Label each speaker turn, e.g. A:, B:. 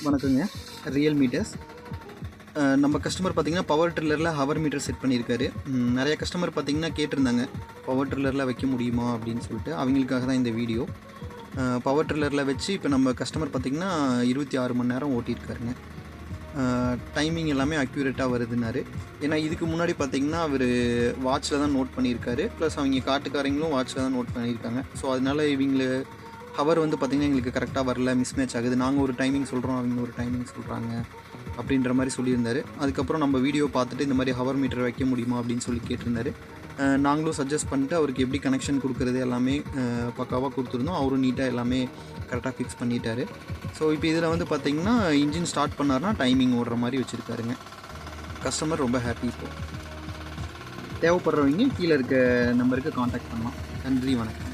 A: வணக்கங்க. Real meters. நம்ம customer பார்த்தீங்கன்னா, பவர் ட்ரில்லரில் ஹவர் மீட்டர் செட் பண்ணியிருக்காரு. நெறைய கஸ்டமர் பார்த்தீங்கன்னா கேட்டிருந்தாங்க, பவர் ட்ரில்லரில் வைக்க முடியுமா அப்படின்னு சொல்லிட்டு. அவங்களுக்காக தான் இந்த வீடியோ. பவர் ட்ரில்லரில் வச்சு இப்போ நம்ம கஸ்டமர் பார்த்தீங்கன்னா 26 மணி நேரம் ஓட்டியிருக்காருங்க. டைமிங் எல்லாமே அக்யூரேட்டாக வருதுன்னாரு. ஏன்னா இதுக்கு முன்னாடி பார்த்தீங்கன்னா அவர் வாட்சில் தான் நோட் பண்ணியிருக்காரு. ப்ளஸ் அவங்க காட்டுக்காரங்களும் வாட்சில் தான் நோட் பண்ணியிருக்காங்க. ஸோ அதனால இவங்கள ஹவர் வந்து பார்த்திங்கன்னா எங்களுக்கு கரெக்டாக வரல, மிஸ்மேட்ச் ஆகுது. நாங்கள் ஒரு டைமிங் சொல்கிறோம், அவங்க ஒரு டைமிங் சொல்கிறாங்க அப்படின்ற மாதிரி சொல்லியிருந்தார். அதுக்கப்புறம் நம்ம வீடியோ பார்த்துட்டு இந்த மாதிரி ஹவர் மீட்டர் வைக்க முடியுமா அப்படின்னு சொல்லி கேட்டிருந்தார். நாங்களும் சஜஸ்ட் பண்ணிட்டு அவருக்கு எப்படி கனெக்ஷன் கொடுக்குறது எல்லாமே பக்காவாக கொடுத்துருந்தோம். அவரும் நீட்டாக எல்லாமே கரெக்டாக ஃபிக்ஸ் பண்ணிட்டார். ஸோ இப்போ இதில் வந்து பார்த்திங்கன்னா இன்ஜின் ஸ்டார்ட் பண்ணார்னா டைமிங் ஓடுற மாதிரி வச்சுருக்காருங்க. கஸ்டமர் ரொம்ப ஹாப்பி. இப்போது தேவைப்படுறவங்க கீழே இருக்க நம்பருக்கு காண்டாக்ட் பண்ணலாம். நன்றி, வணக்கம்.